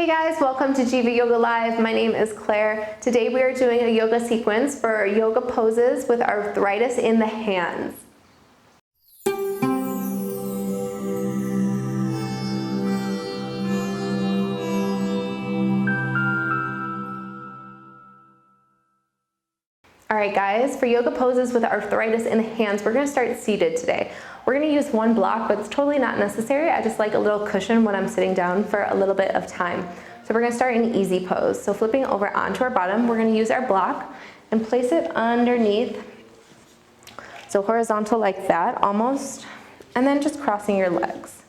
Hey guys, welcome to Jiva Yoga Live. My name is Claire. Today we are doing a yoga sequence for yoga poses with arthritis in the hands. Alright guys, for yoga poses with arthritis in the hands, we're going to start seated today. We're going to use one block, but it's totally not necessary. I just like a little cushion when I'm sitting down for a little bit of time. So we're going to start in easy pose. So flipping over onto our bottom, we're going to use our block and place it underneath. So horizontal like that, almost. And then just crossing your legs.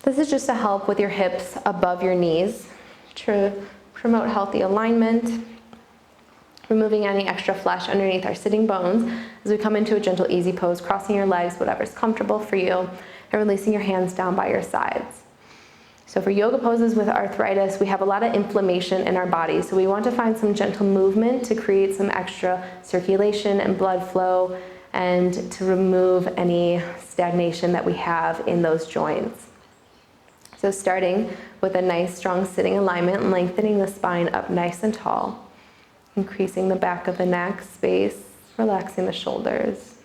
This is just to help with your hips above your knees, to promote healthy alignment, removing any extra flesh underneath our sitting bones as we come into a gentle, easy pose, crossing your legs, whatever's comfortable for you, and releasing your hands down by your sides. So for yoga poses with arthritis, we have a lot of inflammation in our body, so we want to find some gentle movement to create some extra circulation and blood flow and to remove any stagnation that we have in those joints. So starting with a nice, strong sitting alignment, lengthening the spine up nice and tall. Increasing the back of the neck space, relaxing the shoulders.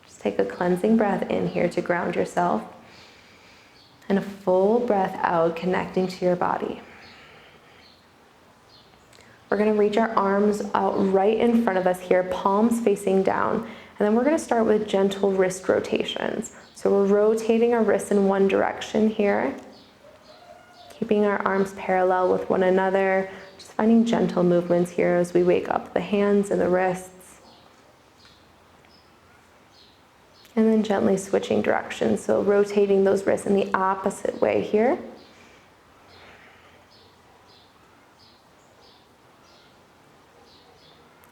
Just take a cleansing breath in here to ground yourself. And a full breath out, connecting to your body. We're going to reach our arms out right in front of us here, palms facing down. And then we're going to start with gentle wrist rotations. So we're rotating our wrists in one direction here. Keeping our arms parallel with one another. Just finding gentle movements here as we wake up the hands and the wrists. And then gently switching directions, so rotating those wrists in the opposite way here.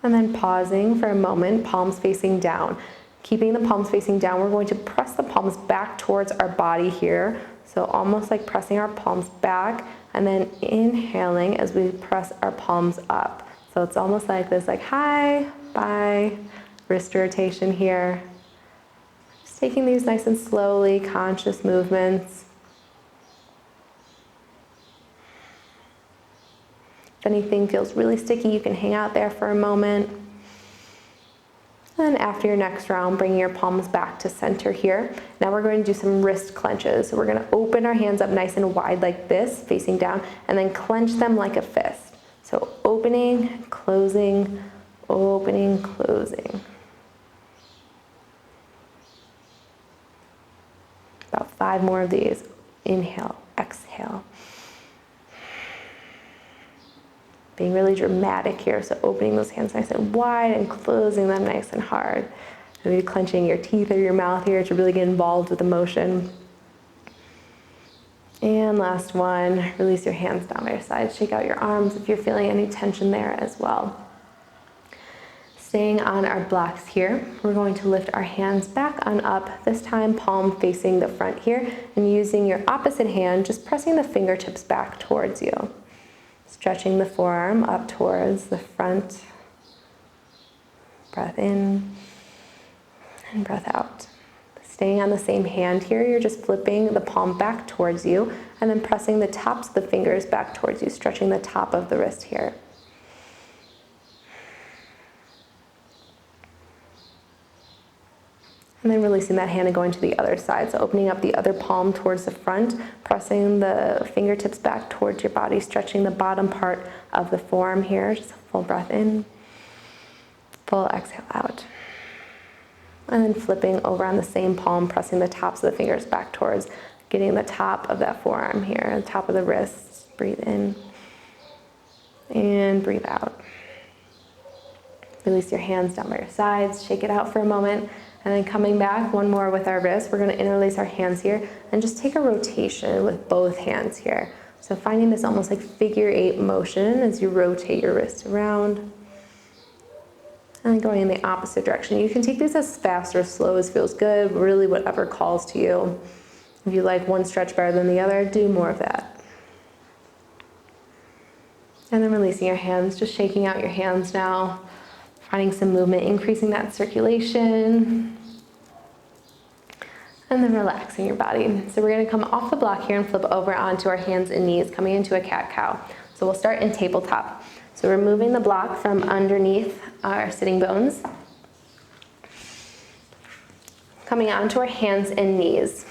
And then pausing for a moment, palms facing down. Keeping the palms facing down, we're going to press the palms back towards our body here. So almost like pressing our palms back and then inhaling as we press our palms up. So it's almost like this, like hi, bye, wrist rotation here. Just taking these nice and slowly, conscious movements. If anything feels really sticky, you can hang out there for a moment. And after your next round, bringing your palms back to center here. Now we're going to do some wrist clenches. So we're going to open our hands up nice and wide like this, facing down, and then clench them like a fist. So opening, closing, opening, closing. About 5 more of these. Inhale, exhale. Being really dramatic here, so opening those hands nice and wide and closing them nice and hard. Maybe clenching your teeth or your mouth here to really get involved with the motion. And last one, release your hands down by your sides. Shake out your arms if you're feeling any tension there as well. Staying on our blocks here, we're going to lift our hands back on up, this time palm facing the front here, and using your opposite hand, just pressing the fingertips back towards you. Stretching the forearm up towards the front. Breath in and breath out. Staying on the same hand here, you're just flipping the palm back towards you and then pressing the tops of the fingers back towards you, stretching the top of the wrist here. And then releasing that hand and going to the other side. So opening up the other palm towards the front, pressing the fingertips back towards your body, stretching the bottom part of the forearm here. Just a full breath in, full exhale out. And then flipping over on the same palm, pressing the tops of the fingers back towards, getting the top of that forearm here, the top of the wrist. Breathe in and breathe out. Release your hands down by your sides, shake it out for a moment. And then coming back, one more with our wrists. We're going to interlace our hands here and just take a rotation with both hands here. So finding this almost like figure 8 motion as you rotate your wrist around. And then going in the opposite direction. You can take these as fast or slow as feels good, really whatever calls to you. If you like one stretch better than the other, do more of that. And then releasing your hands, just shaking out your hands now. Finding some movement, increasing that circulation. and then relaxing your body. So we're gonna come off the block here and flip over onto our hands and knees, coming into a cat-cow. So we'll start in tabletop. So removing the block from underneath our sitting bones, coming onto our hands and knees.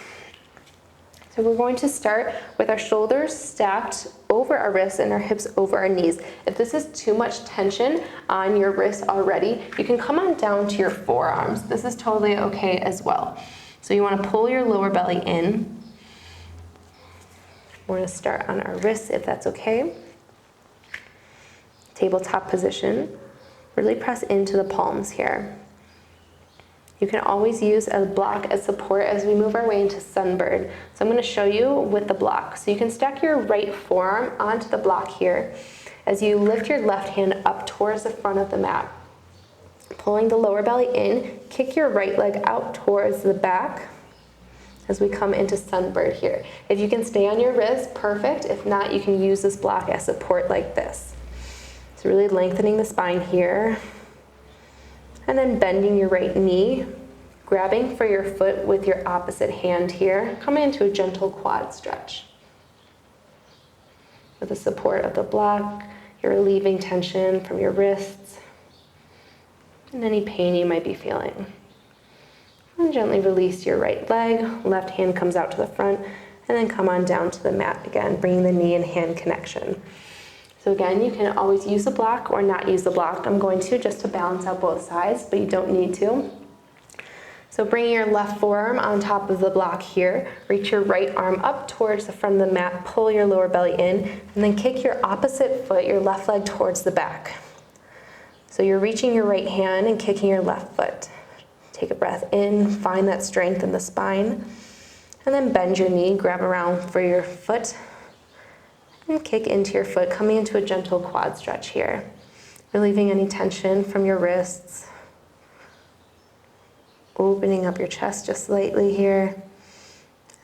So we're going to start with our shoulders stacked over our wrists and our hips over our knees. If this is too much tension on your wrists already, you can come on down to your forearms. This is totally okay as well. So you want to pull your lower belly in. We're going to start on our wrists if that's okay. Tabletop position. Really press into the palms here. You can always use a block as support as we move our way into sunbird. So I'm going to show you with the block. So you can stack your right forearm onto the block here as you lift your left hand up towards the front of the mat. Pulling the lower belly in, kick your right leg out towards the back as we come into sunbird here. If you can stay on your wrist, perfect. If not, you can use this block as support like this. So really lengthening the spine here. And then bending your right knee, grabbing for your foot with your opposite hand here, coming into a gentle quad stretch. With the support of the block, you're relieving tension from your wrists and any pain you might be feeling. And gently release your right leg, left hand comes out to the front, and then come on down to the mat again, bringing the knee and hand connection. So again, you can always use the block or not use the block. I'm going to just to balance out both sides, but you don't need to. So bring your left forearm on top of the block here. Reach your right arm up towards the front of the mat, pull your lower belly in, and then kick your opposite foot, your left leg towards the back. So you're reaching your right hand and kicking your left foot. Take a breath in, find that strength in the spine, and then bend your knee, grab around for your foot, and kick into your foot, coming into a gentle quad stretch here. Relieving any tension from your wrists. Opening up your chest just slightly here.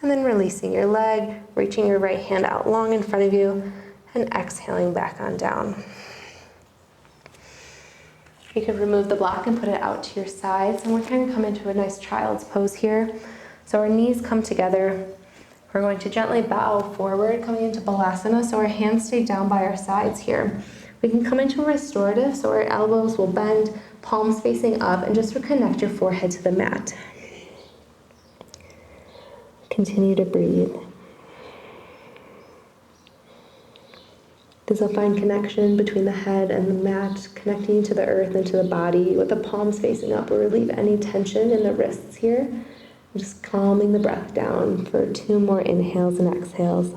And then releasing your leg, reaching your right hand out long in front of you, and exhaling back on down. You can remove the block and put it out to your sides, and we're going to come into a nice child's pose here. So our knees come together. We're going to gently bow forward, coming into Balasana, so our hands stay down by our sides here. We can come into a restorative, so our elbows will bend, palms facing up, and just reconnect your forehead to the mat. Continue to breathe. This will find connection between the head and the mat, connecting to the earth and to the body. With the palms facing up, we'll relieve any tension in the wrists here. Just calming the breath down for 2 more inhales and exhales.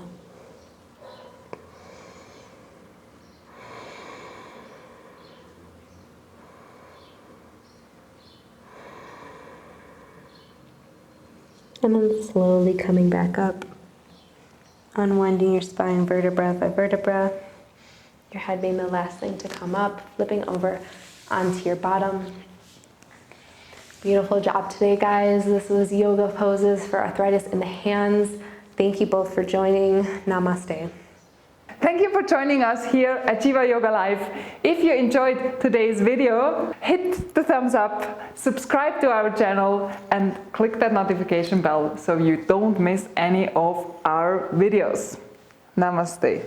And then slowly coming back up, unwinding your spine vertebra by vertebra. Your head being the last thing to come up, flipping over onto your bottom. Beautiful job today, guys. This was yoga poses for arthritis in the hands. Thank you both for joining. Namaste. Thank you for joining us here at Jiva Yoga Live. If you enjoyed today's video, hit the thumbs up, subscribe to our channel, and click that notification bell so you don't miss any of our videos. Namaste.